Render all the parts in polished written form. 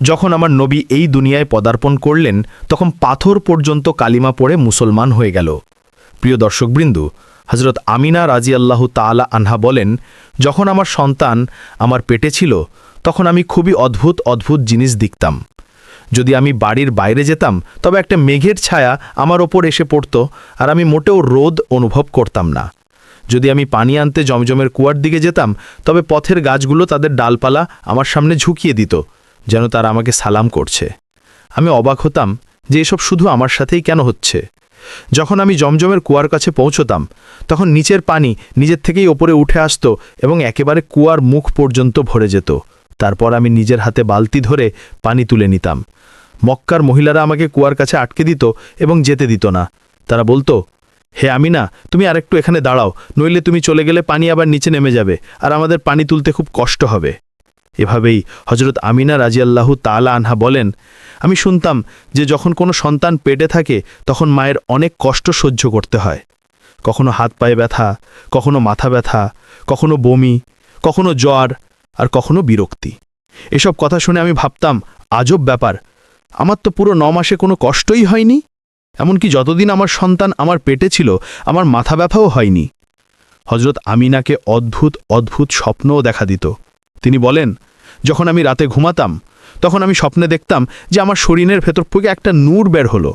যখন আমার নবী এই দুনিয়ায় পদার্পণ করলেন তখন পাথর পর্যন্ত কালিমা পড়ে মুসলমান হয়ে গেল। প্রিয় দর্শকবৃন্দ, হজরত আমিনা রাজিয়াল্লাহু তাআলা আনহা বলেন, যখন আমার সন্তান আমার পেটে ছিল তখন আমি খুবই অদ্ভুত অদ্ভুত জিনিস দেখতাম। যদি আমি বাড়ির বাইরে যেতাম তবে একটা মেঘের ছায়া আমার ওপর এসে পড়ত আর আমি মোটেও রোদ অনুভব করতাম না। যদি আমি পানি আনতে জমজমের কুয়ার দিকে যেতাম তবে পথের গাছগুলো তাদের ডালপালা আমার সামনে ঝুঁকিয়ে দিত, যেন তারা আমাকে সালাম করছে। আমি অবাক হতাম যে এসব শুধু আমার সাথেই কেন হচ্ছে। যখন আমি জমজমের কুয়ার কাছে পৌঁছতাম তখন নিচের পানি নিজের থেকেই ওপরে উঠে আসত এবং একেবারে কুয়ার মুখ পর্যন্ত ভরে যেত। তারপর আমি নিজের হাতে বালতি ধরে পানি তুলে নিতাম। মক্কার মহিলারা আমাকে কুয়ার কাছে আটকে দিত এবং যেতে দিত না। তারা বলতো, হে আমিনা, তুমি আরেকটু এখানে দাঁড়াও, নইলে তুমি চলে গেলে পানি আবার নিচে নেমে যাবে আর আমাদের পানি তুলতে খুব কষ্ট হবে। এভাবেই হজরত আমিনা রাজিয়াল্লাহু তাআলা আনহা বলেন, আমি শুনতাম যে যখন কোনো সন্তান পেটে থাকে তখন মায়ের অনেক কষ্ট সহ্য করতে হয়। কখনো হাত পায়ে ব্যথা, কখনো মাথা ব্যথা, কখনো বমি, কখনো জ্বর আর কখনো বিরক্তি। এসব কথা শুনে আমি ভাবতাম, আজব ব্যাপার, আমার তো পুরো 9 মাসে কোনো কষ্টই হয়নি। এমনকি যতদিন আমার সন্তান আমার পেটে ছিল আমার মাথা ব্যথাও হয়নি। হজরত আমিনাকে অদ্ভুত অদ্ভুত স্বপ্নও দেখা দিত। তিনি বলেন, যখন আমি রাতে ঘুমাতাম তখন আমি স্বপ্নে দেখতাম যে আমার শরীরের ভেতর থেকে একটা নূর বের হলো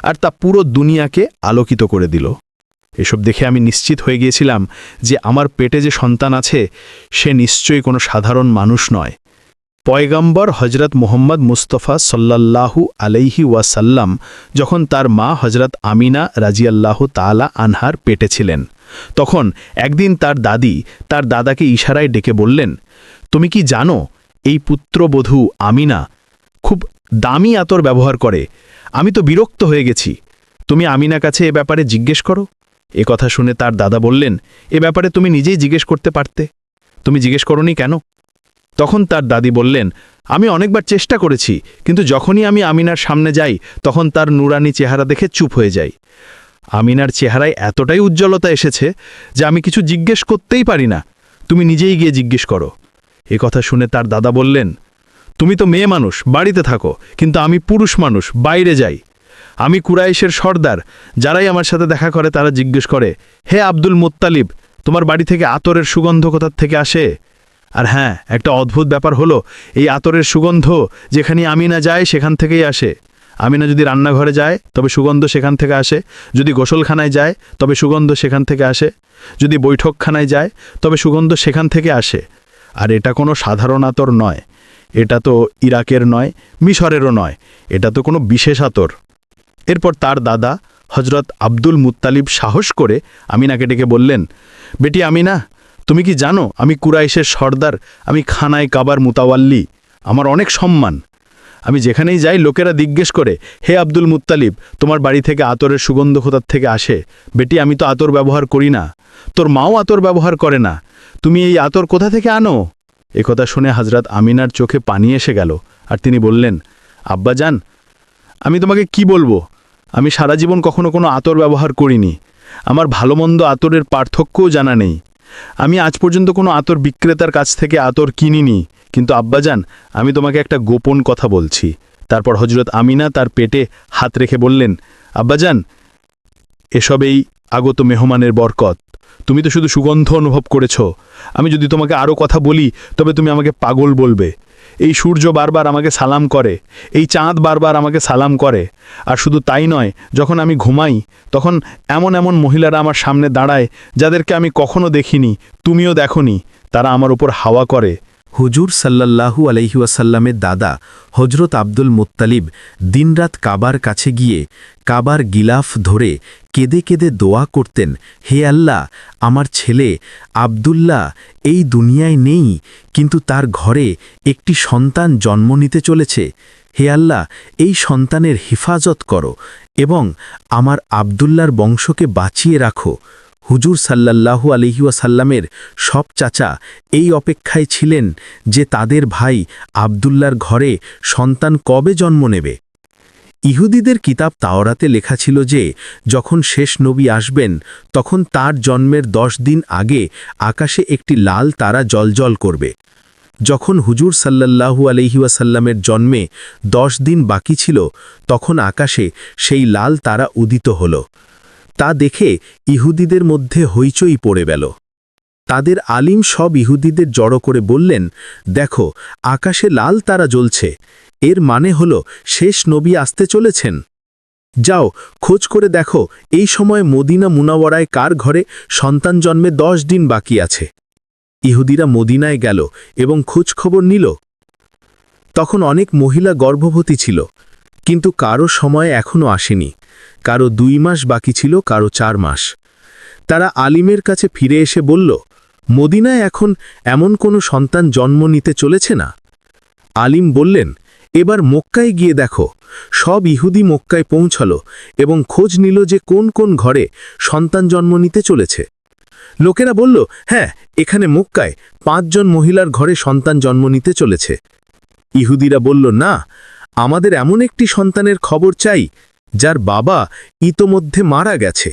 আর তা পুরো দুনিয়াকে আলোকিত করে দিল। এসব দেখে আমি নিশ্চিত হয়ে গিয়েছিলাম যে আমার পেটে যে সন্তান আছে সে নিশ্চয়ই কোনো সাধারণ মানুষ নয়। পয়গম্বর হজরত মুহাম্মদ মুস্তাফা সাল্লাল্লাহু আলাইহি ওয়াসাল্লাম যখন তার মা হজরত আমিনা রাজিয়াল্লাহু তাআলা আনহার পেটে ছিলেন তখন একদিন তার দাদি তার দাদাকে ইশারায় ডেকে বললেন, তুমি কি জানো এই পুত্রবধূ আমিনা খুব দামি আতর ব্যবহার করে? আমি তো বিরক্ত হয়ে গেছি, তুমি আমিনা কাছে এ ব্যাপারে জিজ্ঞেস করো। এ কথা শুনে তার দাদা বললেন, এ ব্যাপারে তুমি নিজেই জিজ্ঞেস করতে পারতে, তুমি জিজ্ঞেস করনি কেন? তখন তার দাদি বললেন, আমি অনেকবার চেষ্টা করেছি, কিন্তু যখনই আমি আমিনার সামনে যাই তখন তার নুরানি চেহারা দেখে চুপ হয়ে যাই। আমিনার চেহারায় এতটাই উজ্জ্বলতা এসেছে যে আমি কিছু জিজ্ঞেস করতেই পারি না, তুমি নিজেই গিয়ে জিজ্ঞেস করো। এ কথা শুনে তার দাদা বললেন, তুমি তো মেয়ে মানুষ, বাড়িতে থাকো, কিন্তু আমি পুরুষ মানুষ, বাইরে যাই। আমি কুরাইশের সর্দার, যারাই আমার সাথে দেখা করে তারা জিজ্ঞেস করে, হে আব্দুল মুত্তালিব, তোমার বাড়ি থেকে আতরের সুগন্ধ কোথা থেকে আসে? আর হ্যাঁ, একটা অদ্ভুত ব্যাপার হলো, এই আতরের সুগন্ধ যেখানে আমিনা যায় সেখান থেকেই আসে। আমিনা যদি রান্নাঘরে যায় তবে সুগন্ধ সেখান থেকে আসে, যদি গোসলখানায় যায় তবে সুগন্ধ সেখান থেকে আসে, যদি বৈঠকখানায় যায় তবে সুগন্ধ সেখান থেকে আসে। আর এটা কোনো সাধারণ আতর নয়, এটা তো ইরাকের নয়, মিশরেরও নয়, এটা তো কোনো বিশেষ আতর। এরপর তার দাদা হজরত আব্দুল মুত্তালিব সাহস করে আমিনাকে ডেকে বললেন, বেটি আমিনা, তুমি কি জানো আমি কুরাইশের সর্দার, আমি খানায় কাবার মুতাওয়াল্লি, আমার অনেক সম্মান। আমি যেখানেই যাই লোকেরা জিজ্ঞেস করে, হে আব্দুল মুত্তালিব, তোমার বাড়ি থেকে আতরের সুগন্ধ কোথা থেকে আসে? বেটি, আমি তো আতর ব্যবহার করি না, তোর মাও আতর ব্যবহার করে না, তুমি এই আতর কোথা থেকে আনো? একথা শুনে হজরত আমিনার চোখে পানি এসে গেল আর তিনি বললেন, আব্বাজান, আমি তোমাকে কি বলবো, আমি সারা জীবন কখনো কোনো আতর ব্যবহার করিনি, আমার ভালো মন্দ আতরের পার্থক্যও জানা নেই, আমি আজ পর্যন্ত কোনো আতর বিক্রেতার কাছ থেকে আতর কিনিনি। কিন্তু আব্বাজান, আমি তোমাকে একটা গোপন কথা বলছি। তারপর হজরত আমিনা তার পেটে হাত রেখে বললেন, আব্বাজান, এসবেই আগত মেহমানের বরকত, তুমি তো শুধু সুগন্ধ অনুভব করেছ, আমি যদি তোমাকে আরও কথা বলি তবে তুমি আমাকে পাগল বলবে। এই সূর্য বারবার আমাকে সালাম করে, এই চাঁদ বারবার আমাকে সালাম করে, আর শুধু তাই নয়, যখন আমি ঘুমাই তখন এমন এমন মহিলারা আমার সামনে দাঁড়ায় যাদেরকে আমি কখনো দেখিনি, তুমিও দেখনি, তারা আমার উপর হাওয়া করে। হুজুর সাল্লাল্লাহু আলাইহি ওয়াসাল্লামের দাদা হজরত আব্দুল মুত্তালিব দিনরাত কাবার কাছে গিয়ে কাবার গিলাফ ধরে কেঁদে কেঁদে দোয়া করতেন, হে আল্লাহ, আমার ছেলে আব্দুল্লাহ এই দুনিয়ায় নেই, কিন্তু তার ঘরে একটি সন্তান জন্ম নিতে চলেছে। হে আল্লাহ, এই সন্তানের হেফাজত করো এবং আমার আব্দুল্লাহর বংশকে বাঁচিয়ে রাখো। হুজুর সাল্লাল্লাহু আলাইহি ওয়াসাল্লামের সব চাচা এই অপেক্ষায় ছিলেন যে তাদের ভাই আব্দুল্লাহর ঘরে সন্তান কবে জন্ম নেবে। ইহুদিদের কিতাব তাওরাতে লেখা ছিল যে যখন শেষ নবী আসবেন তখন তার জন্মের 10 দিন আগে আকাশে একটি লাল তারা জ্বলজ্বল করবে। যখন হুজুর সাল্লাল্লাহু আলাইহি ওয়াসাল্লামের জন্মে 10 দিন বাকি ছিল তখন আকাশে সেই লাল তারা উদিত হল। তা দেখে ইহুদিদের মধ্যে হইচই পড়ে গেল। তাদের আলিম সব ইহুদিদের জড়ো করে বললেন, দেখো আকাশে লাল তারা জ্বলছে, এর মানে হল শেষ নবী আসতে চলেছেন। যাও খোঁজ করে দেখো এই সময় মদিনা মুনাওয়ারায় কার ঘরে সন্তান জন্মে 10 দিন বাকি আছে। ইহুদিরা মদিনায় গেল এবং খোঁজ খবর নিল। তখন অনেক মহিলা গর্ভবতী ছিল, কিন্তু কারো সময় এখনও আসেনি। কারো 2 মাস বাকি ছিল, কারো 4 মাস। তারা আলিমের কাছে ফিরে এসে বলল, মদিনায় এখন এমন কোনো সন্তান জন্ম নিতে চলেছে না। আলিম বললেন, এবার মক্কায় গিয়ে দেখো। সব ইহুদি মক্কায় পৌঁছাল এবং খোঁজ নিল যে কোন কোন ঘরে সন্তান জন্ম নিতে চলেছে। লোকেরা বলল, হ্যাঁ, এখানে মক্কায় 5 জন মহিলার ঘরে সন্তান জন্ম নিতে চলেছে। ইহুদিরা বলল, না, আমাদের এমন একটি সন্তানের খবর চাই যার বাবা ইতোমধ্যে মারা গেছে।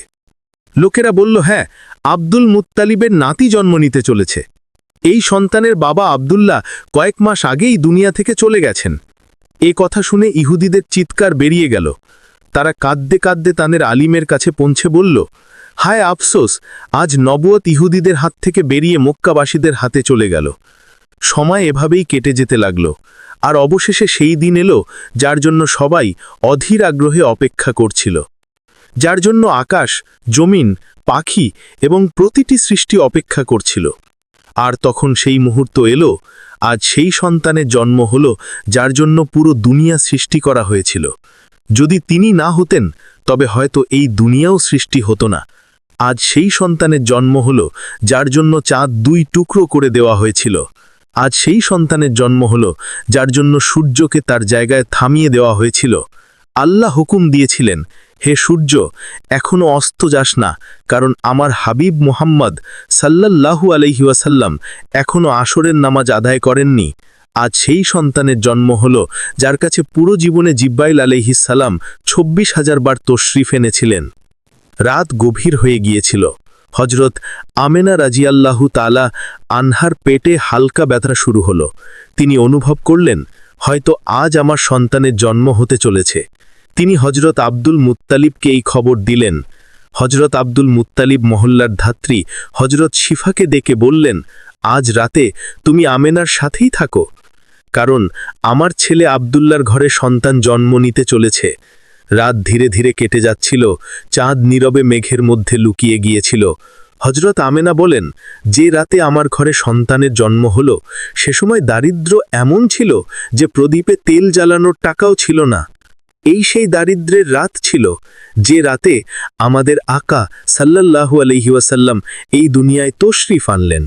লোকেরা বলল, হ্যাঁ, আব্দুল মুত্তালিবের নাতি জন্ম নিতে চলেছে। এই সন্তানের বাবা আব্দুল্লাহ কয়েক মাস আগেই দুনিয়া থেকে চলে গেছেন। এ কথা শুনে ইহুদিদের চিৎকার বেরিয়ে গেল। তারা কাঁদতে কাঁদতে তাদের আলিমের কাছে পৌঁছে বলল, হায় আফসোস, আজ নবুয়ত ইহুদিদের হাত থেকে বেরিয়ে মক্কাবাসীদের হাতে চলে গেল। সময় এভাবেই কেটে যেতে লাগল, আর অবশেষে সেই দিন এলো যার জন্য সবাই অধীর আগ্রহে অপেক্ষা করছিল, যার জন্য আকাশ, জমিন, পাখি এবং প্রতিটি সৃষ্টি অপেক্ষা করছিল। আর তখন সেই মুহূর্ত এলো, আজ সেই সন্তানের জন্ম হলো যার জন্য পুরো দুনিয়া সৃষ্টি করা হয়েছিল। যদি তিনি না হতেন তবে হয়তো এই দুনিয়াও সৃষ্টি হতো না। আজ সেই সন্তানের জন্ম হলো যার জন্য চাঁদ 2 টুকরো করে দেওয়া হয়েছিল। আজ সেই সন্তানের জন্ম হলো যার জন্য সূর্যকে তার জায়গায় থামিয়ে দেওয়া হয়েছিল। আল্লাহ হুকুম দিয়েছিলেন, হে সূর্য, এখনো অস্ত যাস না, কারণ আমার হাবিব মুহাম্মদ সাল্লাল্লাহু আলাইহি ওয়াসাল্লাম এখনো আসরের নামাজ আদায় করেননি। আজ সেই সন্তানের জন্ম হলো যার কাছে পুরো জীবনে জিব্রাইল আলাইহিস সালাম 26,000 বার তশরিফ এনেছিলেন। রাত গভীর হয়ে গিয়েছিল। হজরত আমেনা রাজিয়াল্লাহু তাআলা আনহার পেটে হালকা ব্যথা শুরু হলো। তিনি অনুভব করলেন, হয়তো আজ আমার সন্তানের জন্ম হতে চলেছে। তিনি হজরত আব্দুল মুত্তালিবকে এই খবর দিলেন। হজরত আব্দুল মুত্তালিব মহল্লার ধাত্রী হজরত শিফাকে ডেকে বললেন, আজ রাতে তুমি আমেনার সাথেই থাকো, কারণ আমার ছেলে আব্দুল্লার ঘরে সন্তান জন্ম নিতে চলেছে। রাত ধীরে ধীরে কেটে যাচ্ছিল, চাঁদ নীরবে মেঘের মধ্যে লুকিয়ে গিয়েছিল। হজরত আমেনা বলেন, যে রাতে আমার ঘরে সন্তানের জন্ম হলো সে সময় দারিদ্র্য এমন ছিল যে প্রদীপে তেল জ্বালানোর টাকাও ছিল না। এই সেই দারিদ্র্যের রাত ছিল যে রাতে আমাদের আকা সাল্লাল্লাহু আলাইহি ওয়াসাল্লাম এই দুনিয়ায় তশরিফ আনলেন।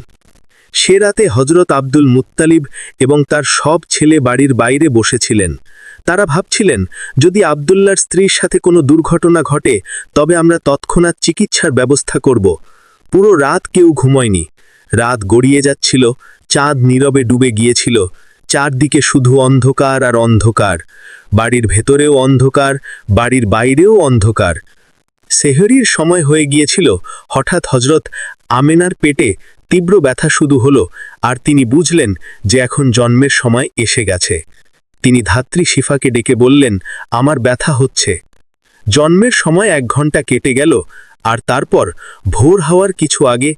সে রাতে হজরত আব্দুল মুত্তালিব এবং তার সব ছেলে বাড়ির বাইরে বসেছিলেন। তারা ভাবছিলেন, যদি আব্দুল্লাহর স্ত্রীর সাথে কোনো দুর্ঘটনা ঘটে তবে আমরা তৎক্ষণাৎ চিকিৎসার ব্যবস্থা করব। পুরো রাত কেউ ঘুমোয়নি। রাত গড়িয়ে যাচ্ছিল, চাঁদ নীরবে ডুবে গিয়েছিল। চারদিকে শুধু অন্ধকার আর অন্ধকার। বাড়ির ভেতরেও অন্ধকার, বাড়ির বাইরেও অন্ধকার। সেহরির সময় হয়ে গিয়েছিল। হঠাৎ হজরত আমেনার পেটে তীব্র ব্যথা শুরু হলো, আর তিনি বুঝলেন যে এখন জন্মের সময় এসে গেছে। তিনি ধাত্রী শিফাকে ডেকে বললেন, আমার ব্যথা হচ্ছে। জন্মের সময় 1 ঘন্টা কেটে গেল, আর তারপর ভোর হওয়ার কিছু আগে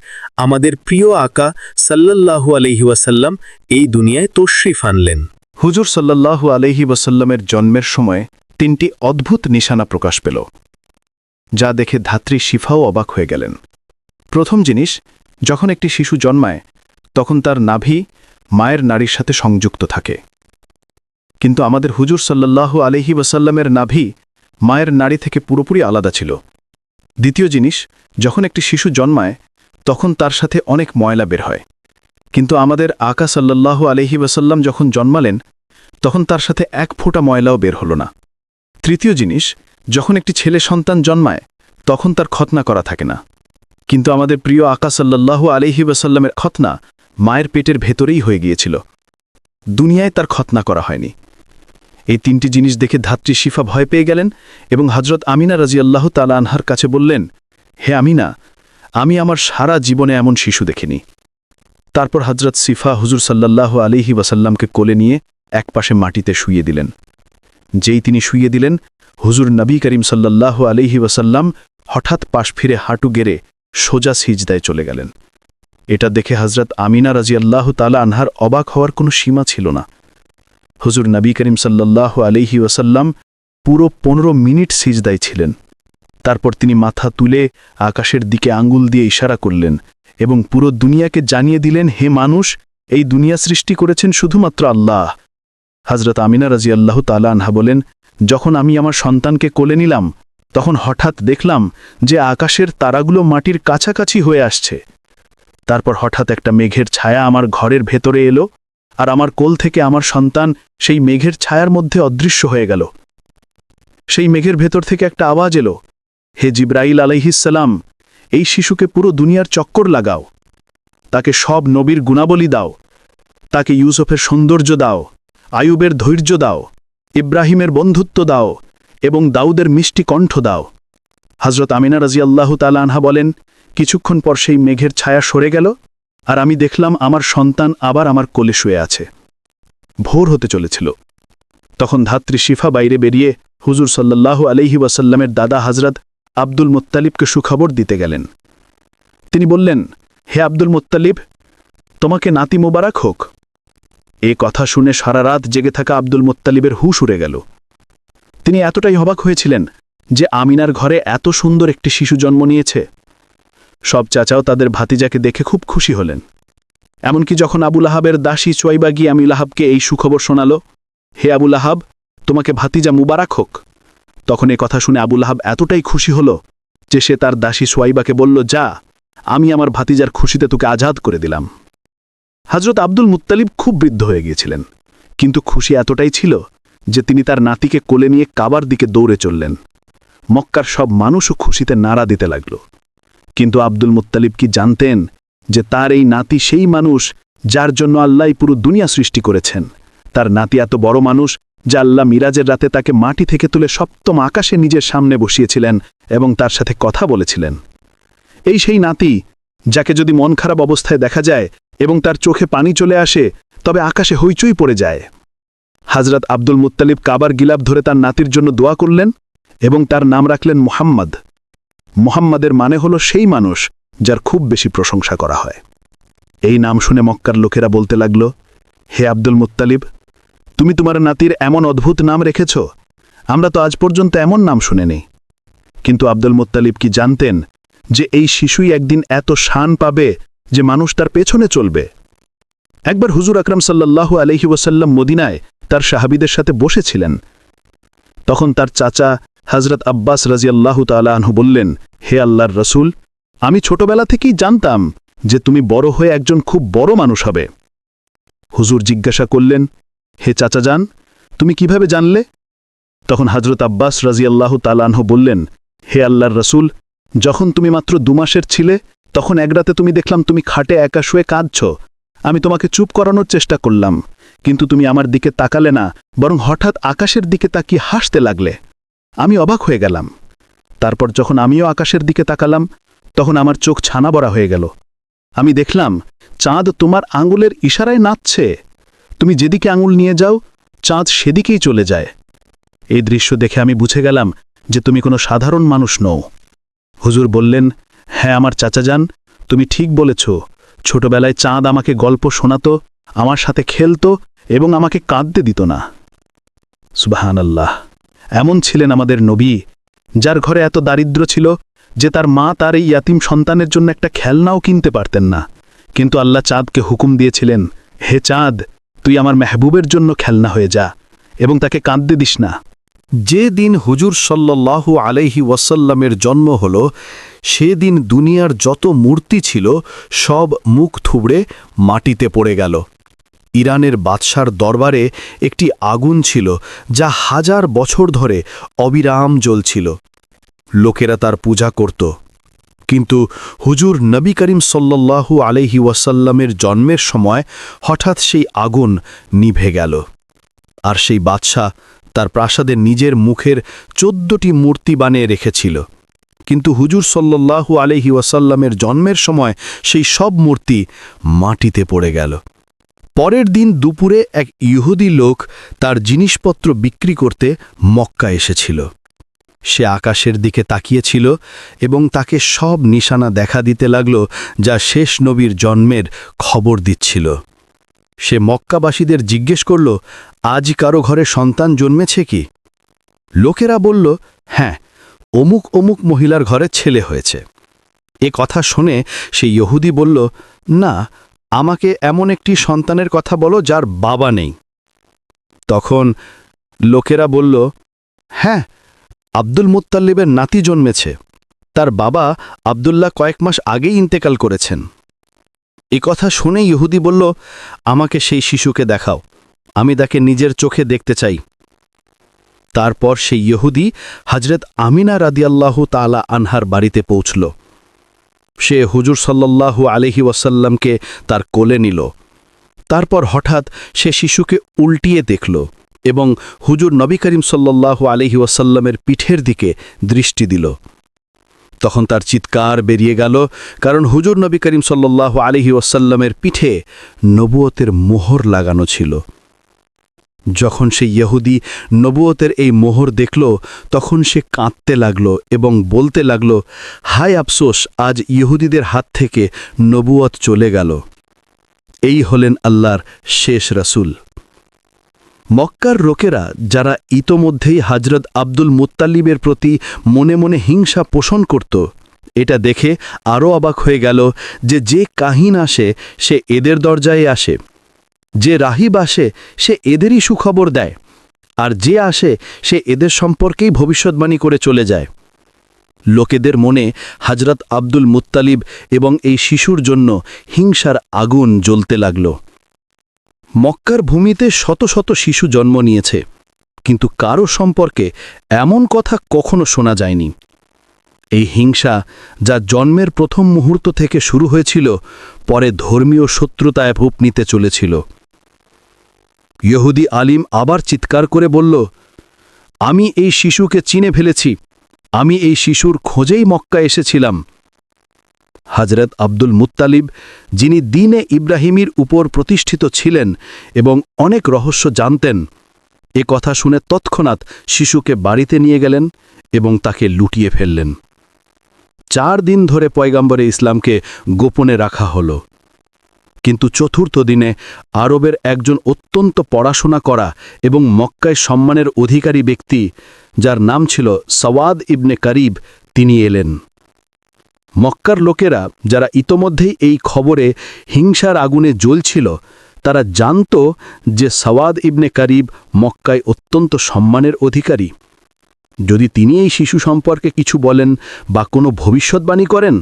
আমাদের প্রিয় আকা সাল্লাল্লাহু আলাইহি ওয়াসাল্লাম এই দুনিয়ায় তশরিফ আনলেন। হুজুর সাল্লাল্লাহু আলাইহি ওয়াসাল্লামের জন্মের সময় 3টি অদ্ভুত নিশানা প্রকাশ পেল, যা দেখে ধাত্রী শিফাও অবাক হয়ে গেলেন। প্রথম জিনিস, যখন একটি শিশু জন্মায় তখন তার নাভি মায়ের নাড়ির সাথে সংযুক্ত থাকে, কিন্তু আমাদের হুজুর সাল্লাল্লাহু আলাইহি ওয়াসাল্লামের নাভি মায়ের নাড়ি থেকে পুরোপুরি আলাদা ছিল। দ্বিতীয় জিনিস, যখন একটি শিশু জন্মায় তখন তার সাথে অনেক ময়লা বের হয়, কিন্তু আমাদের আকা সাল্লাল্লাহু আলাইহি ওয়াসাল্লাম যখন জন্মালেন তখন তার সাথে 1 ফোঁটা ময়লাও বের হলো না। তৃতীয় জিনিস, যখন একটি ছেলে সন্তান জন্মায় তখন তার খতনা করা থাকে না, কিন্তু আমাদের প্রিয় আকা সাল্লাল্লাহু আলাইহি ওয়াসাল্লামের খতনা মায়ের পেটের ভেতরেই হয়ে গিয়েছিল। দুনিয়ায় তার খতনা করা হয়নি। এই 3টি জিনিস দেখে ধাত্রী শিফা ভয় পেয়ে গেলেন এবং হজরত আমিনা রাজিয়াল্লাহু তাআলা আনহার কাছে বললেন, হে আমিনা, আমি আমার সারা জীবনে এমন শিশু দেখিনি। তারপর হজরত সিফা হুজুর সাল্লাল্লাহু আলাইহি ওয়াসাল্লামকে কোলে নিয়ে একপাশে মাটিতে শুইয়ে দিলেন। যেই তিনি শুইয়ে দিলেন, হুজুর নবী করিম সাল্লাল্লাহু আলাইহি ওয়াসাল্লাম হঠাৎ পাশ ফিরে হাঁটু গেড়ে সোজা সিজদায় চলে গেলেন। এটা দেখে হজরত আমিনা রাজিয়াল্লাহু তাআলা আনহার অবাক হওয়ার কোনো সীমা ছিল না। হুজুর নবী করিম সাল্লাল্লাহু আলাইহি ওয়াসাল্লাম পুরো 15 মিনিট সিজদায় ছিলেন। তারপর তিনি মাথা তুলে আকাশের দিকে আঙ্গুল দিয়ে ইশারা করলেন এবং পুরো দুনিয়াকে জানিয়ে দিলেন, হে মানুষ, এই দুনিয়া সৃষ্টি করেছেন শুধুমাত্র আল্লাহ। হজরত আমিনা রাজিয়াল্লাহু তাআলা আনহা বলেন, যখন আমি আমার সন্তানকে কোলে নিলাম তখন হঠাৎ দেখলাম যে আকাশের তারাগুলো মাটির কাছাকাছি হয়ে আসছে। তারপর হঠাৎ একটা মেঘের ছায়া আমার ঘরের ভেতরে এলো, আর আমার কোল থেকে আমার সন্তান সেই মেঘের ছায়ার মধ্যে অদৃশ্য হয়ে গেল। সেই মেঘের ভেতর থেকে একটা আওয়াজ এলো, হে জিব্রাইল আলাইহিসসালাম, এই শিশুকে পুরো দুনিয়ার চক্কর লাগাও, তাকে সব নবীর গুণাবলী দাও, তাকে ইউসুফের সৌন্দর্য দাও, আয়ুবের ধৈর্য দাও, ইব্রাহিমের বন্ধুত্ব দাও এবং দাউদের মিষ্টি কণ্ঠ দাও। হজরত আমিনা রাজিয়াল্লাহু তাআলা আনহা বলেন, কিছুক্ষণ পর সেই মেঘের ছায়া সরে গেল, আর আমি দেখলাম আমার সন্তান আবার আমার কোলে শুয়ে আছে। ভোর হতে চলেছিল। তখন ধাত্রী শিফা বাইরে বেরিয়ে হুজুর সাল্লাল্লাহু আলাইহি ওয়াসাল্লামের দাদা হজরত আব্দুল মুত্তালিবকে সুখবর দিতে গেলেন। তিনি বললেন, হে আব্দুল মুত্তালিব, তোমাকে নাতি মোবারক হোক। এ কথা শুনে সারা রাত জেগে থাকা আব্দুল মুত্তালিবের হুঁশ উড়ে গেল। তিনি এতটাই অবাক হয়েছিলেন যে আমিনার ঘরে এত সুন্দর একটি শিশু জন্ম নিয়েছে। সব চাচাও তাদের ভাতিজাকে দেখে খুব খুশি হলেন। এমনকি যখন আবু লাহাবের দাসী চুয়াইবা গিয়ে আমি লাহাবকে এই সুখবর শোনাল, হে আবু লাহাব, তোমাকে ভাতিজা মুবারক হোক, তখন এ কথা শুনে আবু লাহাব এতটাই খুশি হল যে সে তার দাসী সোয়াইবাকে বলল, যা, আমি আমার ভাতিজার খুশিতে তোকে আজাদ করে দিলাম। হজরত আব্দুল মুত্তালিব খুব বৃদ্ধ হয়ে গিয়েছিলেন, কিন্তু খুশি এতটাই ছিল যে তিনি তার নাতিকে কোলে নিয়ে কাবার দিকে দৌড়ে চললেন। মক্কার সব মানুষও খুশিতে নাড়া দিতে লাগল। কিন্তু আব্দুল মুত্তালিব কি জানতেন যে তার এই নাতি সেই মানুষ যার জন্য আল্লাহ পুরো দুনিয়া সৃষ্টি করেছেন? তার নাতি এত বড় মানুষ যে আল্লাহ মিরাজের রাতে তাকে মাটি থেকে তুলে সপ্তম আকাশে নিজের সামনে বসিয়েছিলেন এবং তার সাথে কথা বলেছিলেন। এই সেই নাতি যাকে যদি মন খারাপ অবস্থায় দেখা যায় এবং তার চোখে পানি চলে আসে, তবে আকাশে হইচই পড়ে যায়। হজরত আব্দুল মুত্তালিব কাবার গিলাফ ধরে তার নাতির জন্য দোয়া করলেন এবং তার নাম রাখলেন মুহাম্মদ। মুহাম্মাদের মানে হল সেই মানুষ যার খুব বেশি প্রশংসা করা হয়। এই নাম শুনে মক্কার লোকেরা বলতে লাগল, হে আব্দুল মুত্তালিব, তুমি তোমার নাতির এমন অদ্ভুত নাম রেখেছ, আমরা তো আজ পর্যন্ত এমন নাম শুনিনি। কিন্তু আব্দুল মুত্তালিব কি জানতেন যে এই শিশুই একদিন এত শান পাবে যে মানুষ তার পেছনে চলবে? একবার হুজুর আকরাম সাল্লাল্লাহু আলাইহি ওয়াসাল্লাম মদিনায় তার সাহাবীদের সাথে বসেছিলেন। তখন তার চাচা হজরত আব্বাস রাজিয়াল্লাহু তাআলা আনহু বললেন, হে আল্লাহর রসুল, আমি ছোটবেলা থেকেই জানতাম যে তুমি বড় হয়ে একজন খুব বড় মানুষ হবে। হুজুর জিজ্ঞাসা করলেন, হে চাচা যান, তুমি কিভাবে জানলে? তখন হজরত আব্বাস রাজিয়াল্লাহু তাআলা আনহু বললেন, হে আল্লাহর রসুল, যখন তুমি মাত্র 2 মাসের ছিলে তখন এক রাতে তুমি দেখলাম তুমি খাটে একা শুয়ে কাঁদছ। আমি তোমাকে চুপ করানোর চেষ্টা করলাম, কিন্তু তুমি আমার দিকে তাকালে না, বরং হঠাৎ আকাশের দিকে তাকিয়ে হাসতে লাগলে। আমি অবাক হয়ে গেলাম। তারপর যখন আমিও আকাশের দিকে তাকালাম তখন আমার চোখ ছানা বড়া হয়ে গেল। আমি দেখলাম চাঁদ তোমার আঙুলের ইশারায় নাচছে। তুমি যেদিকে আঙুল নিয়ে যাও চাঁদ সেদিকেই চলে যায়। এই দৃশ্য দেখে আমি বুঝে গেলাম যে তুমি কোনো সাধারণ মানুষ নও। হুজুর বললেন, হ্যাঁ আমার চাচা যান, তুমি ঠিক বলেছ। ছোটবেলায় চাঁদ আমাকে গল্প শোনাতো, আমার সাথে খেলতো এবং আমাকে কাঁদতে দিত না। সুবহানাল্লাহ! এমন ছিলেন আমাদের নবী, যার ঘরে এত দারিদ্র্য ছিল যে তার মা তার এই ইয়াতিম সন্তানের জন্য একটা খেলনাও কিনতে পারতেন না। কিন্তু আল্লাহ চাঁদকে হুকুম দিয়েছিলেন, হে চাঁদ, তুই আমার মেহবুবের জন্য খেলনা হয়ে যা এবং তাকে কাঁদতে দিস না। যে দিন হুজুর সাল্লাল্লাহু আলাইহি ওয়াসাল্লামের জন্ম হল, সেদিন দুনিয়ার যত মূর্তি ছিল সব মুখ থুবড়ে মাটিতে পড়ে গেল। ইরানের বাদশার দরবারে একটি আগুন ছিল যা 1000 বছর ধরে অবিরাম জ্বলছিল। লোকেরা তার পূজা করত। কিন্তু হুজুর নবী করিম সাল্লাল্লাহু আলাইহি ওয়াসাল্লামের জন্মের সময় হঠাৎ সেই আগুন নিভে গেল। আর সেই বাদশা তার প্রাসাদে নিজের মুখের 14টি মূর্তি বানিয়ে রেখেছিল। কিন্তু হুজুর সাল্লাল্লাহু আলাইহি ওয়াসাল্লামের জন্মের সময় সেই সব মূর্তি মাটিতে পড়ে গেল। পরের দিন দুপুরে এক ইহুদি লোক তার জিনিসপত্র বিক্রি করতে মক্কা এসেছিল। সে আকাশের দিকে তাকিয়েছিল এবং তাকে সব নিশানা দেখা দিতে লাগল, যা শেষ নবীর জন্মের খবর দিচ্ছিল। সে মক্কাবাসীদের জিজ্ঞেস করল, আজ কারো ঘরে সন্তান জন্মেছে কি? লোকেরা বলল, হ্যাঁ, অমুক অমুক মহিলার ঘরে ছেলে হয়েছে। এ কথা শুনে সে ইহুদি বলল, না, আমাকে এমন একটি সন্তানের কথা বলো যার বাবা নেই। তখন লোকেরা বলল, হ্যাঁ, আব্দুল মুত্তালিবের নাতি জন্মেছে। তার বাবা আব্দুল্লাহ কয়েক মাস আগেই ইন্তেকাল করেছেন। এ কথা শুনে ইহুদি বলল, আমাকে সেই শিশুকে দেখাও, আমি তাকে নিজের চোখে দেখতে চাই। তারপর সেই ইহুদি হযরত আমিনা রাদিয়াল্লাহু তাআলা আনহার বাড়িতে পৌঁছল। সে হুজুর সাল্লাল্লাহু আলাইহি ওয়াসাল্লামকে তার কোলে নিল। তারপর হঠাৎ সে শিশুকে উল্টিয়ে দেখল এবং হুজুর নবী করিম সাল্লাল্লাহু আলাইহি ওয়াসাল্লামের পিঠের দিকে দৃষ্টি দিল। তখন তার চিৎকার বেরিয়ে গেল, কারণ হুজুর নবী করিম সাল্লাল্লাহু আলাইহি ওয়াসাল্লামের পিঠে নবুয়তের মোহর লাগানো ছিল। যখন সে ইহুদি নবুয়তের এই মোহর দেখল, তখন সে কাঁদতে লাগল এবং বলতে লাগল, হায় আফসোস, আজ ইহুদিদের হাত থেকে নবুয়ত চলে গেল। এই হলেন আল্লাহর শেষ রাসূল। মক্কার লোকেরা, যারা ইতোমধ্যেই হযরত আব্দুল মুত্তালিবের প্রতি মনে মনে হিংসা পোষণ করত, এটা দেখে আরও অবাক হয়ে গেল যে কাহিন আসে সে এদের দরজায় আসে, যে রাহিব আসে সে এদেরই সুখবর দেয়, আর যে আসে সে এদের সম্পর্কেই ভবিষ্যৎবাণী করে চলে যায়। লোকেদের মনে হযরত আব্দুল মুত্তালিব এবং এই শিশুর জন্য হিংসার আগুন জ্বলতে লাগল। মক্কার ভূমিতে শত শত শিশু জন্ম নিয়েছে, কিন্তু কারো সম্পর্কে এমন কথা কখনো শোনা যায়নি। এই হিংসা, যা জন্মের প্রথম মুহূর্ত থেকে শুরু হয়েছিল, পরে ধর্মীয় শত্রুতায় রূপ নিতে চলেছিল। ইহুদি আলিম আবার চিৎকার করে বলল, আমি এই শিশুকে চিনে ফেলেছি, আমি এই শিশুর খোঁজেই মক্কা এসেছিলাম। হযরত আব্দুল মুত্তালিব, যিনি দ্বীনে ইব্রাহিমের উপর প্রতিষ্ঠিত ছিলেন এবং অনেক রহস্য জানতেন, এ কথা শুনে তৎক্ষণাৎ শিশুকে বাড়িতে নিয়ে গেলেন এবং তাকে লুটিয়ে ফেললেন। 4 দিন ধরে পয়গম্বরে ইসলামকে গোপনে রাখা হল। কিন্তু চতুর্থ দিনে আরবের একজন অত্যন্ত পড়াশোনা করা এবং মক্কায় সম্মানের অধিকারী ব্যক্তি, যার নাম ছিল সওয়াদ ইবনে কারিব, তিনি এলেন। মক্কার লোকেরা, যারা ইতোমধ্যেই এই খবরে হিংসার আগুনে জ্বলছিল, তারা জানত যে সওয়াদ ইবনে কারিব মক্কায় অত্যন্ত সম্মানের অধিকারী। যদি তিনি এই শিশু সম্পর্কে কিছু বলেন বা কোনো ভবিষ্যৎবাণী করেন,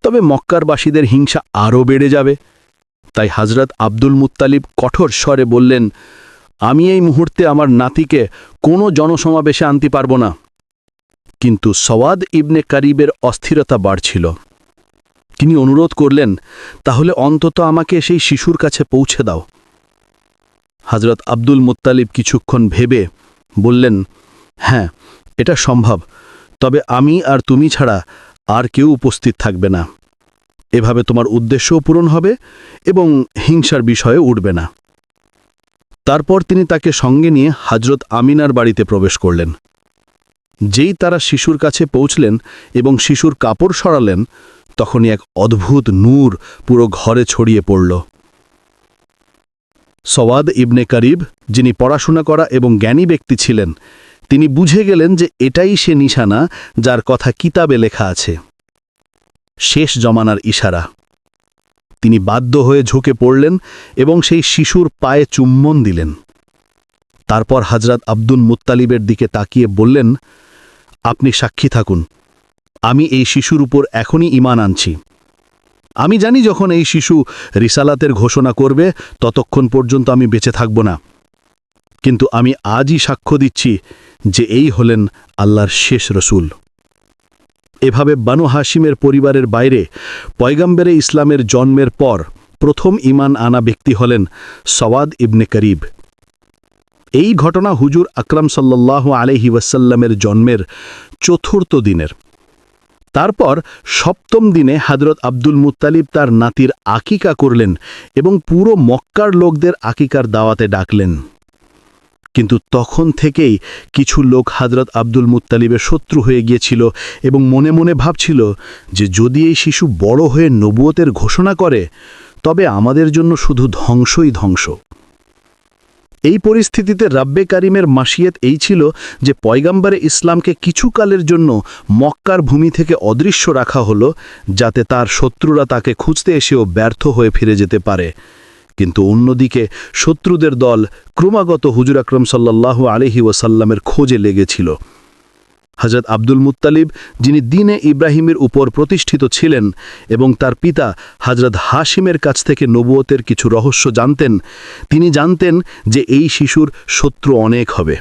তবে মক্কারবাসীদের হিংসা আরও বেড়ে যাবে। তাই হযরত আব্দুল মুত্তালিব কঠোর স্বরে বললেন, আমি এই মুহূর্তে আমার নাতিকে কোনো জনসমাবেশে আনতে পারব না। কিন্তু সওয়াদ ইবনে কারিবের অস্থিরতা বাড়ছিল। তিনি অনুরোধ করলেন, তাহলে অন্তত আমাকে সেই শিশুর কাছে পৌঁছে দাও। হযরত আব্দুল মুত্তালিব কিছুক্ষণ ভেবে বললেন, হ্যাঁ, এটা সম্ভব, তবে আমি আর তুমি ছাড়া আর কেউ উপস্থিত থাকবে না। এভাবে তোমার উদ্দেশ্যও পূরণ হবে এবং হিংসার বিষয়ে উঠবে না। তারপর তিনি তাকে সঙ্গে নিয়ে হযরত আমিনার বাড়িতে প্রবেশ করলেন। যেই তারা শিশুর কাছে পৌঁছলেন এবং শিশুর কাপড় সরালেন, তখনই এক অদ্ভুত নূর পুরো ঘরে ছড়িয়ে পড়ল। সওয়াদ ইবনে কারিব, যিনি পড়াশোনা করা এবং জ্ঞানী ব্যক্তি ছিলেন, তিনি বুঝে গেলেন যে এটাই সে নিশানা যার কথা কিতাবে লেখা আছে, শেষ জমানার ইশারা। তিনি বাধ্য হয়ে ঝুঁকে পড়লেন এবং সেই শিশুর পায়ে চুম্বন দিলেন। তারপর হযরত আব্দুল মুত্তালিবের দিকে তাকিয়ে বললেন, আপনি সাক্ষী থাকুন, আমি এই শিশুর উপর এখনই ঈমান আনছি। আমি জানি যখন এই শিশু রিসালাতের ঘোষণা করবে, ততক্ষণ পর্যন্ত আমি বেঁচে থাকব না। কিন্তু আমি আজই সাক্ষ্য দিচ্ছি যে এই হলেন আল্লাহর শেষ রসূল। এভাবে বানু হাশিমের পরিবারের বাইরে পয়গম্বরে ইসলামের জন্মের পর প্রথম ঈমান আনা ব্যক্তি হলেন সওয়াদ ইবনে কারিব। এই ঘটনা হুজুর আকরাম সাল্লাল্লাহু আলাইহি ওয়াসাল্লামের জন্মের চতুর্থ দিনের। তারপর সপ্তম দিনে হযরত আব্দুল মুত্তালিব তার নাতির আকিকা করলেন এবং পুরো মক্কার লোকদের আকিকার দাওয়াতে ডাকলেন। কিন্তু তখন থেকেই কিছু লোক হযরত আব্দুল মুত্তালিবের শত্রু হয়ে গিয়েছিল এবং মনে মনে ভাবছিল যে যদি এই শিশু বড় হয়ে নবুয়তের ঘোষণা করে তবে আমাদের জন্য শুধু ধ্বংসই ধ্বংস। এই পরিস্থিতিতে রাব্বে কারিমের মাসিয়াত এই ছিল যে পয়গাম্বরে ইসলামকে কিছুকালের জন্য মক্কার ভূমি থেকে অদৃশ্য রাখা হলো, যাতে তার শত্রুরা তাকে খুঁজতে এসেও ব্যর্থ হয়ে ফিরে যেতে পারে। কিন্তু অন্যদিকে শত্রুদের দল ক্রমাগত হুজুর আকরাম সাল্লাল্লাহু আলাইহি ওয়াসাল্লামের খোঁজে লেগেছিল। হযরত আব্দুল মুত্তালিব, যিনি দ্বীনে ইব্রাহিমের উপর প্রতিষ্ঠিত ছিলেন এবং তার পিতা হযরত হাশিমের কাছ থেকে নবুয়তের কিছু রহস্য জানতেন, তিনি জানতেন যে এই শিশুর শত্রু অনেক হবে,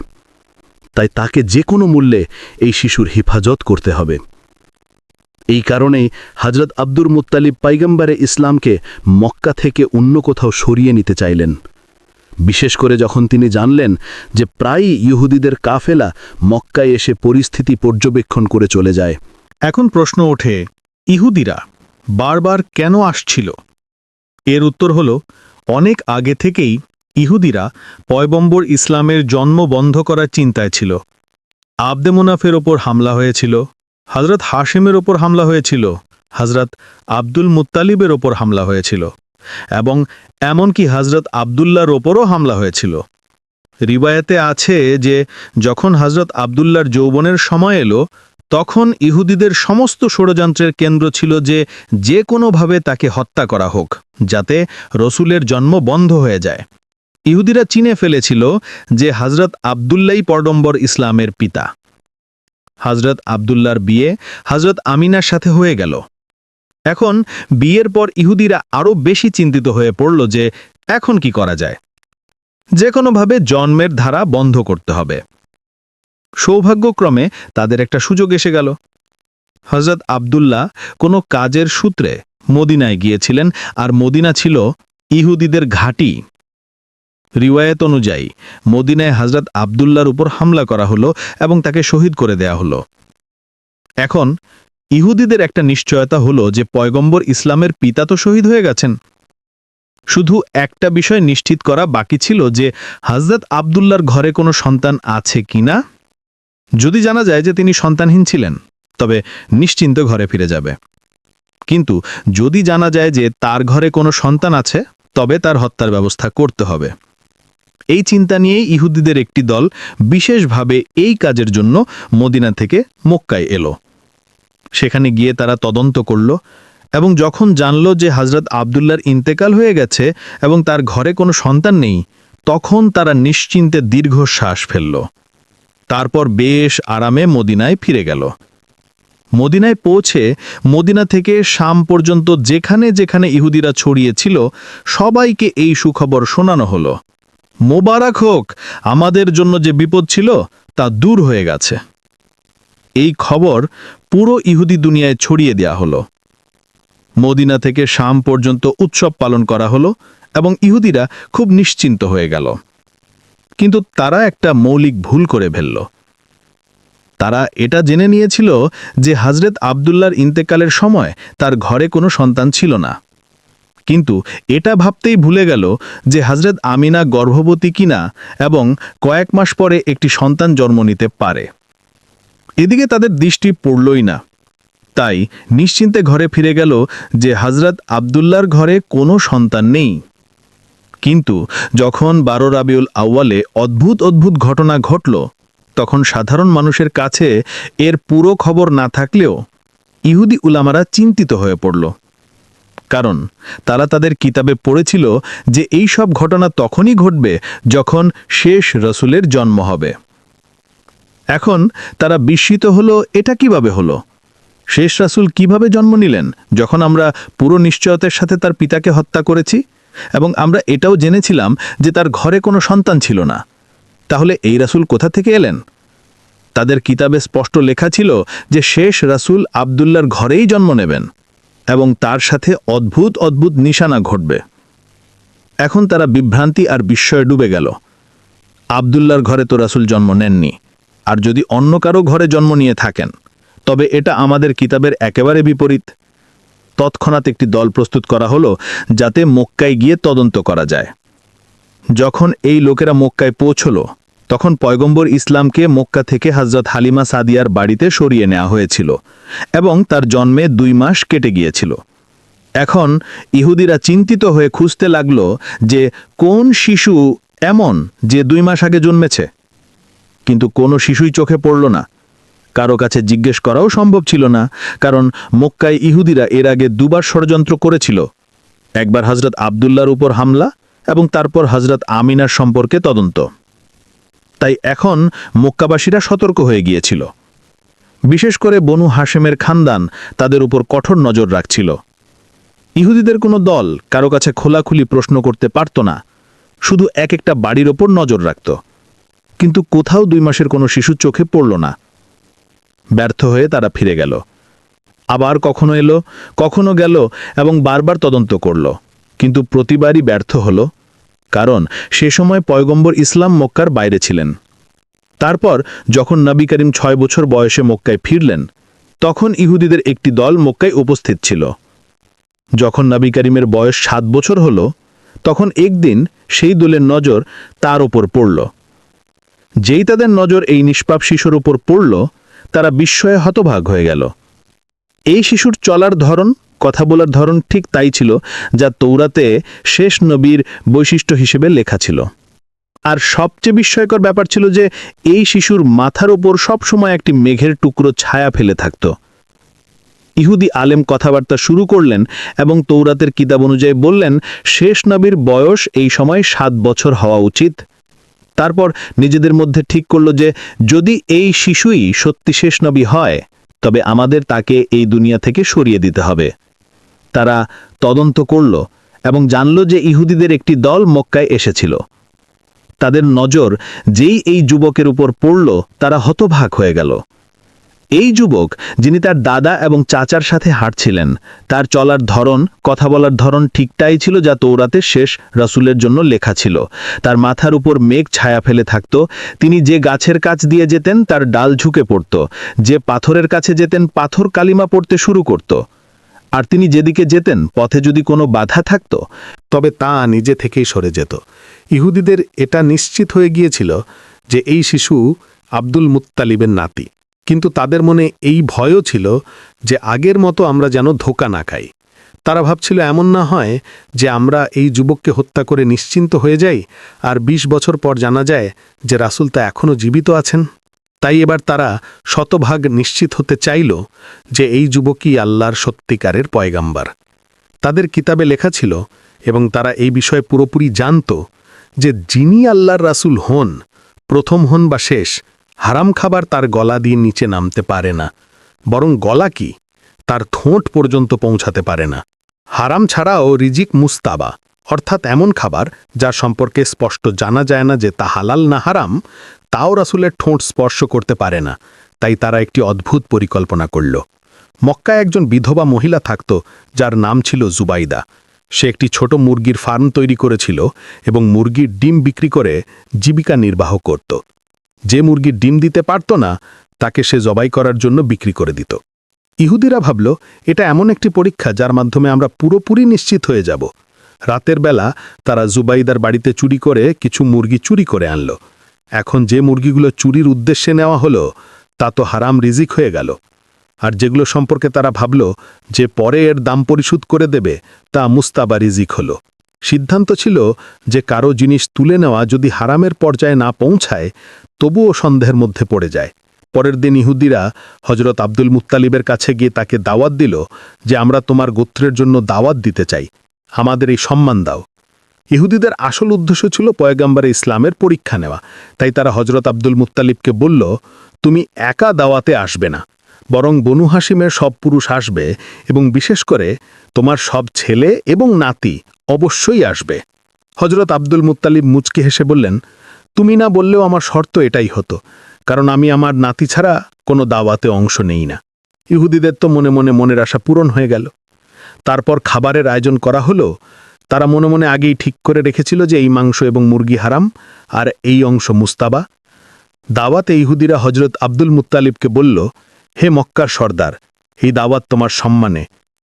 তাই তাকে যে কোনো মূল্যে এই শিশুর হিফাজত করতে হবে। এই কারণেই হযরত আব্দুল মুত্তালিব পয়গম্বরে ইসলামকে মক্কা থেকে অন্য কোথাও সরিয়ে নিতে চাইলেন, বিশেষ করে যখন তিনি জানলেন যে প্রায়ই ইহুদিদের কাফেলা মক্কায় এসে পরিস্থিতি পর্যবেক্ষণ করে চলে যায়। এখন প্রশ্ন ওঠে, ইহুদিরা বারবার কেন আসছিল? এর উত্তর হল, অনেক আগে থেকেই ইহুদিরা পয়গম্বর ইসলামের জন্ম বন্ধ করার চিন্তায় ছিল। আবদে মুনাফের ওপর হামলা হয়েছিল, হযরত হাশিমের ওপর হামলা হয়েছিল, হযরত আব্দুল মুত্তালিবের ওপর হামলা হয়েছিল এবং এমনকি হযরত আব্দুল্লাহর ওপরও হামলা হয়েছিল। রিবায়াতে আছে যে যখন হযরত আব্দুল্লাহর যৌবনের সময় এলো, তখন ইহুদিদের সমস্ত ষড়যন্ত্রের কেন্দ্র ছিল যে কোনোভাবে তাকে হত্যা করা হোক, যাতে রসুলের জন্ম বন্ধ হয়ে যায়। ইহুদিরা চিনে ফেলেছিল যে হযরত আব্দুল্লাহই পয়গম্বর ইসলামের পিতা। হযরত আব্দুল্লাহর বিয়ে হযরত আমিনার সাথে হয়ে গেল। এখন বিয়ের পর ইহুদিরা আরও বেশি চিন্তিত হয়ে পড়ল যে এখন কি করা যায়। যে কোনোভাবে জন্মের ধারা বন্ধ করতে হবে। সৌভাগ্যক্রমে তাদের একটা সুযোগ এসে গেল। হযরত আব্দুল্লাহ কোনো কাজের সূত্রে মদিনায় গিয়েছিলেন, আর মদিনা ছিল ইহুদিদের ঘাঁটি। রিওয়ায়াত অনুযায়ী মদিনায় হযরত আব্দুল্লাহর উপর হামলা করা হলো এবং তাকে শহীদ করে দেয়া হলো। এখন ইহুদিদের একটা নিশ্চয়তা হলো যে পয়গম্বর ইসলামের পিতা তো শহীদ হয়ে গেছেন। শুধু একটা বিষয় নিশ্চিত করা বাকি ছিল যে হযরত আব্দুল্লাহর ঘরে কোনো সন্তান আছে কিনা। যদি জানা যায় যে তিনি সন্তানহীন ছিলেন, তবে নিশ্চিন্ত ঘরে ফিরে যাবে। কিন্তু যদি জানা যায় যে তার ঘরে কোনো সন্তান আছে, তবে তার হত্যার ব্যবস্থা করতে হবে। এই চিন্তা নিয়েই ইহুদিদের একটি দল বিশেষভাবে এই কাজের জন্য মদিনা থেকে মক্কায় এলো। সেখানে গিয়ে তারা তদন্ত করল এবং যখন জানল যে হযরত আব্দুল্লাহর ইন্তেকাল হয়ে গেছে এবং তার ঘরে কোনো সন্তান নেই, তখন তারা নিশ্চিন্তে দীর্ঘশ্বাস ফেলল। তারপর বেশ আরামে মদিনায় ফিরে গেল। মদিনায় পৌঁছে মদিনা থেকে শাম পর্যন্ত যেখানে যেখানে ইহুদিরা ছড়িয়েছিল, সবাইকে এই সুখবর শোনানো হলো। মোবারক হোক, আমাদের জন্য যে বিপদ ছিল তা দূর হয়ে গেছে। এই খবর পুরো ইহুদি দুনিয়ায় ছড়িয়ে দেয়া হলো। মদিনা থেকে শাম পর্যন্ত উৎসব পালন করা হলো এবং ইহুদিরা খুব নিশ্চিন্ত হয়ে গেল। কিন্তু তারা একটা মৌলিক ভুল করে ফেলল। তারা এটা জেনে নিয়েছিল যে হযরত আব্দুল্লাহর ইন্তেকালের সময় তার ঘরে কোনো সন্তান ছিল না, কিন্তু এটা ভাবতেই ভুলে গেল যে হযরত আমিনা গর্ভবতী কিনা এবং কয়েক মাস পরে একটি সন্তান জন্ম নিতে পারে। এদিকে তাদের দৃষ্টি পড়লই না। তাই নিশ্চিন্তে ঘরে ফিরে গেল যে হযরত আব্দুল্লাহর ঘরে কোনো সন্তান নেই। কিন্তু যখন 12 রাবিউল আউয়ালে অদ্ভুত অদ্ভুত ঘটনা ঘটল, তখন সাধারণ মানুষের কাছে এর পুরো খবর না থাকলেও ইহুদি উলামারা চিন্তিত হয়ে পড়ল। কারণ তারা তাদের কিতাবে পড়েছিল যে এই সব ঘটনা তখনই ঘটবে যখন শেষ রসুলের জন্ম হবে। এখন তারা বিস্মিত হলো, এটা কিভাবে হলো? শেষ রাসূল কিভাবে জন্ম নিলেন যখন আমরা পুরো নিশ্চয়তার সাথে তার পিতাকে হত্যা করেছি এবং আমরা এটাও জেনেছিলাম যে তার ঘরে কোনো সন্তান ছিল না? তাহলে এই রাসূল কোথা থেকে এলেন? তাদের কিতাবে স্পষ্ট লেখা ছিল যে শেষ রাসূল আব্দুল্লাহর ঘরেই জন্ম নেবেন এবং তার সাথে অদ্ভুত অদ্ভুত নিশানা ঘটবে। এখন তারা বিভ্রান্তি আর বিস্ময়ে ডুবে গেল। আব্দুল্লাহর ঘরে তো রাসূল জন্ম নেননি, আর যদি অন্য কারো ঘরে জন্ম নিয়ে থাকেন, তবে এটা আমাদের কিতাবের একেবারে বিপরীত। তৎক্ষণাৎ একটি দল প্রস্তুত করা হলো যাতে মক্কায় গিয়ে তদন্ত করা যায়। যখন এই লোকেরা মক্কায় পৌঁছল তখন পয়গম্বর ইসলামকে মক্কা থেকে হযরত হালিমা সাদিয়ার বাড়িতে সরিয়ে নেওয়া হয়েছিল এবং তার জন্মে 2 মাস কেটে গিয়েছিল। এখন ইহুদিরা চিন্তিত হয়ে খুঁজতে লাগল যে কোন শিশু এমন যে 2 মাস আগে জন্মেছে, কিন্তু কোনো শিশুই চোখে পড়ল না। কারো কাছে জিজ্ঞেস করাও সম্ভব ছিল না, কারণ মক্কায় ইহুদিরা এর আগে 2 বার ষড়যন্ত্র করেছিল। একবার হযরত আব্দুল্লাহর উপর হামলা এবং তারপর হযরত আমিনার সম্পর্কে তদন্ত। তাই এখন মক্কাবাসীরা সতর্ক হয়ে গিয়েছিল। বিশেষ করে বনু হাশেমের খানদান তাদের উপর কঠোর নজর রাখছিল। ইহুদিদের কোনো দল কারো কাছে খোলাখুলি প্রশ্ন করতে পারত না, শুধু একটা বাড়ির ওপর নজর রাখত, কিন্তু কোথাও 2 মাসের কোনো শিশু চোখে পড়ল না। ব্যর্থ হয়ে তারা ফিরে গেল। আবার কখনো এলো, কখনো গেল এবং বারবার তদন্ত করল, কিন্তু প্রতিবারই ব্যর্থ হলো, কারণ সে সময় পয়গম্বর ইসলাম মক্কার বাইরে ছিলেন। তারপর যখন নবী করিম 6 বছর বয়সে মক্কায় ফিরলেন, তখন ইহুদিদের একটি দল মক্কায় উপস্থিত ছিল। যখন নবী করিমের বয়স 7 বছর হলো, তখন একদিন সেই দলের নজর তার ওপর পড়ল। যেই তাদের নজর এই নিষ্পাপ শিশুর উপর পড়ল, তারা বিস্ময়ে হতভাগ হয়ে গেল। এই শিশুর চলার ধরন, কথা বলার ধরন ঠিক তাই ছিল যা তৌরাতে শেষ নবীর বৈশিষ্ট্য হিসেবে লেখা ছিল। আর সবচেয়ে বিস্ময়কর ব্যাপার ছিল যে এই শিশুর মাথার ওপর সবসময় একটি মেঘের টুকরো ছায়া ফেলে থাকত। ইহুদি আলেম কথাবার্তা শুরু করলেন এবং তৌরাতের কিতাব অনুযায়ী বললেন শেষ নবীর বয়স এই সময় 7 বছর হওয়া উচিত। তারপর নিজেদের মধ্যে ঠিক করল যে যদি এই শিশুই সত্যি শেষ নবী হয়, তবে আমাদের তাকে এই দুনিয়া থেকে সরিয়ে দিতে হবে। তারা তদন্ত করল এবং জানল যে ইহুদিদের একটি দল মক্কায় এসেছিল। তাদের নজর যেই এই যুবকের উপর পড়ল, তারা হতভাগ হয়ে গেল। এই যুবক, যিনি তার দাদা এবং চাচার সাথে হাঁটছিলেন, তার চলার ধরন, কথা বলার ধরন ঠিকটাই ছিল যা তৌরাতে শেষ রাসূলের জন্য লেখা ছিল। তার মাথার উপর মেঘ ছায়া ফেলে থাকত। তিনি যে গাছের কাছ দিয়ে যেতেন তার ডাল ঝুঁকে পড়ত, যে পাথরের কাছে যেতেন পাথর কালিমা পড়তে শুরু করত। আর তিনি যেদিকে যেতেন পথে যদি কোনো বাধা থাকত, তবে তা নিজে থেকেই সরে যেত। ইহুদিদের এটা নিশ্চিত হয়ে গিয়েছিল যে এই শিশু আব্দুল মুত্তালিবের নাতি, কিন্তু তাদের মনে এই ভয়ও ছিল যে আগের মতো আমরা যেন ধোঁকা না খাই। তারা ভাবছিল এমন না হয় যে আমরা এই যুবককে হত্যা করে নিশ্চিন্ত হয়ে যাই আর 20 বছর পর জানা যায় যে রাসূল তা এখনও জীবিত আছেন। তাই এবার তারা শতভাগ নিশ্চিত হতে চাইল যে এই যুবকই আল্লাহর সত্যিকারের পয়গাম্বার। তাদের কিতাবে লেখা ছিল এবং তারা এই বিষয়ে পুরোপুরি জানত যে যিনি আল্লাহর রাসূল হন, প্রথম হন বা শেষ, হারাম খাবার তার গলা দিয়ে নিচে নামতে পারে না, বরং গলা কি তার ঠোঁট পর্যন্ত পৌঁছাতে পারে না। হারাম ছাড়াও রিজিক মুস্তাবা, অর্থাৎ এমন খাবার যার সম্পর্কে স্পষ্ট জানা যায় না যে তা হালাল না হারাম, তাও রাসূলের ঠোঁট স্পর্শ করতে পারে না। তাই তারা একটি অদ্ভুত পরিকল্পনা করল। মক্কায় একজন বিধবা মহিলা থাকত যার নাম ছিল জুবাইদা। সে একটি ছোট মুরগির ফার্ম তৈরি করেছিল এবং মুরগির ডিম বিক্রি করে জীবিকা নির্বাহ করত। যে মুরগির ডিম দিতে পারত না, তাকে সে জবাই করার জন্য বিক্রি করে দিত। ইহুদিরা ভাবল এটা এমন একটি পরীক্ষা যার মাধ্যমে আমরা পুরোপুরি নিশ্চিত হয়ে যাব। রাতের বেলা তারা জুবাইদার বাড়িতে চুরি করে কিছু মুরগি চুরি করে আনল। এখন যে মুরগিগুলো চুরির উদ্দেশ্যে নেওয়া হলো তা তো হারাম রিজিক হয়ে গেল, আর যেগুলো সম্পর্কে তারা ভাবল যে পরে এর দাম পরিশোধ করে দেবে, তা মুস্তাবা রিজিক হলো। সিদ্ধান্ত ছিল যে কারো জিনিস তুলে নেওয়া যদি হারামের পর্যায়ে না পৌঁছায়, তবুও সন্দেহের মধ্যে পড়ে যায়। পরের দিন ইহুদিরা হযরত আব্দুল মুত্তালিবের কাছে গিয়ে তাকে দাওয়াত দিল যে আমরা তোমার গোত্রের জন্য দাওয়াত দিতে চাই, আমাদের এই সম্মান দাও। ইহুদিদের আসল উদ্দেশ্য ছিল পয়গম্বর ইসলামের পরীক্ষা নেওয়া। তাই তারা হযরত আব্দুল মুত্তালিবকে বলল, তুমি একা দাওয়াতে আসবে না, বরং বনু হাশিমের সব পুরুষ আসবে এবং বিশেষ করে তোমার সব ছেলে এবং নাতি অবশ্যই আসবে। হযরত আব্দুল মুত্তালিব মুচকি হেসে বললেন, তুমি না বললেও আমার শর্ত এটাই হতো, কারণ আমি আমার নাতি ছাড়া কোনো দাওয়াতে অংশ নেই না। ইহুদিদের তো মনে মনে মনের আশা পূরণ হয়ে গেল। তারপর খাবারের আয়োজন করা হলো। তারা মনে মনে আগেই ঠিক করে রেখেছিল যে এই মাংস এবং মুরগি হারাম আর এই অংশ মুস্তাবা। দাওয়াতে ইহুদিরা হযরত আব্দুল মুত্তালিবকে বলল, হে মক্কার সর্দার, এই দাওয়াত তোমার সম্মানে,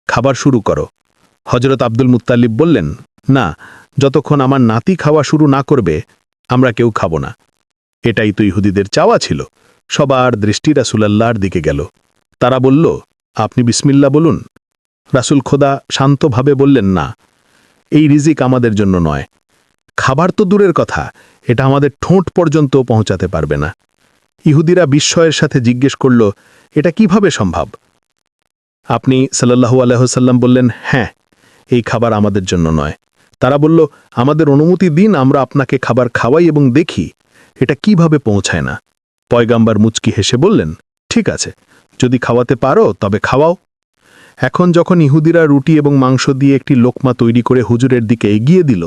খাবার শুরু করো। হজরত আব্দুল মুত্তালিব বললেন, না, যতক্ষণ আমার নাতি খাওয়া শুরু না করবে আমরা কেউ খাব না। এটাই তো ইহুদিদের চাওয়া ছিল। সবার দৃষ্টি রাসূলুল্লাহর দিকে গেল। তারা বলল, আপনি বিসমিল্লাহ বলুন। রাসূল খোদা শান্তভাবে বললেন, না, এই রিজিক আমাদের জন্য নয়। খাবার তো দূরের কথা, এটা আমাদের ঠোঁট পর্যন্ত পৌঁছাতে পারবে না। ইহুদিরা বিস্ময়ের সাথে জিজ্ঞেস করল, এটা কিভাবে সম্ভব? আপনি সাল্লাল্লাহু আলাইহি ওয়াসাল্লাম বললেন, হ্যাঁ, এই খাবার আমাদের জন্য নয়। তারা বলল, আমাদের অনুমতি দিন, আমরা আপনাকে খাবার খাওয়াই এবং দেখি এটা কিভাবে পৌঁছায় না। পয়গাম্বার মুচকি হেসে বললেন, ঠিক আছে, যদি খাওয়াতে পারো তবে খাওয়াও। এখন যখন ইহুদিরা রুটি এবং মাংস দিয়ে একটি লোকমা তৈরি করে হুজুরের দিকে এগিয়ে দিল,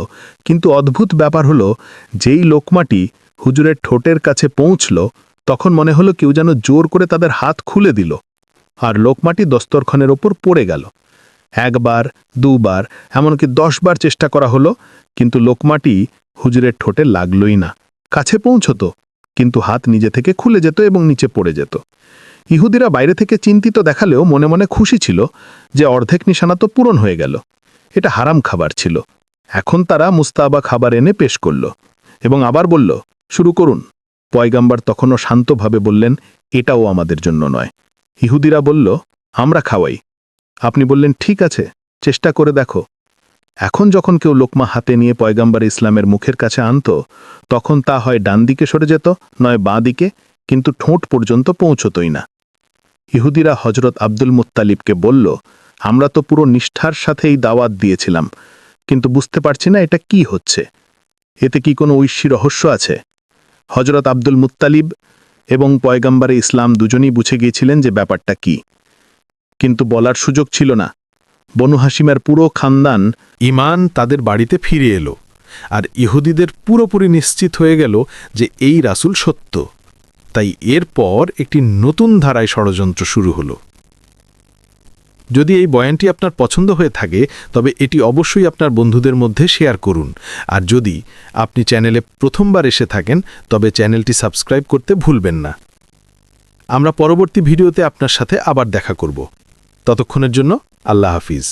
কিন্তু অদ্ভুত ব্যাপার হলো, যেই লোকমাটি হুজুরের ঠোঁটের কাছে পৌঁছল, তখন মনে হলো কেউ যেন জোর করে তাদের হাত খুলে দিল, আর লোকমাটি দস্তরখানের ওপর পড়ে গেল। একবার, দুবার, এমনকি 10 বার চেষ্টা করা হলো, কিন্তু লোকমাটি হুজুরের ঠোঁটে লাগলই না। কাছে পৌঁছত, কিন্তু হাত নিজে থেকে খুলে যেত এবং নিচে পড়ে যেত। ইহুদিরা বাইরে থেকে চিন্তিত দেখালেও মনে মনে খুশি ছিল যে অর্ধেক নিশানা তো পূরণ হয়ে গেল। এটা হারাম খাবার ছিল। এখন তারা মুস্তাবা খাবার এনে পেশ করল এবং আবার বলল, শুরু করুন। পয়গাম্বার তখনও শান্তভাবে বললেন, এটাও আমাদের জন্য নয়। ইহুদিরা বলল, আমরা খাওয়াই। আপনি বললেন, ঠিক আছে, চেষ্টা করে দেখো। এখন যখন কেউ লোকমা হাতে নিয়ে পয়গাম্বার ইসলামের মুখের কাছে আনত, তখন তা হয় ডান দিকে সরে যেত, নয় বাঁ দিকে, কিন্তু ঠোঁট পর্যন্ত পৌঁছতই না। ইহুদিরা হজরত আব্দুল মুত্তালিবকে বলল, আমরা তো পুরো নিষ্ঠার সাথে এই দাওয়াত দিয়েছিলাম, কিন্তু বুঝতে পারছি না এটা কি হচ্ছে। এতে কি কোনো ঐশ্বী রহস্য আছে? হজরত আব্দুল মুত্তালিব এবং পয়গাম্বারে ইসলাম দুজনেই বুঝে গিয়েছিলেন যে ব্যাপারটা কি, কিন্তু বলার সুযোগ ছিল না। বনু হাশিমের পুরো খানদান ঈমান তাদের বাড়িতে ফিরে এলো, আর ইহুদিদের পুরোপুরি নিশ্চিত হয়ে গেল যে এই রাসূল সত্য। তাই এরপর একটি নতুন ধারায় ষড়যন্ত্র শুরু হলো। যদি এই বয়ানটি আপনার পছন্দ হয়ে থাকে, তবে এটি অবশ্যই আপনার বন্ধুদের মধ্যে শেয়ার করুন। আর যদি আপনি চ্যানেলে প্রথমবার এসে থাকেন, তবে চ্যানেলটি সাবস্ক্রাইব করতে ভুলবেন না। আমরা পরবর্তী ভিডিওতে আপনার সাথে আবার দেখা করব। ততক্ষণের জন্য আল্লাহ হাফিজ।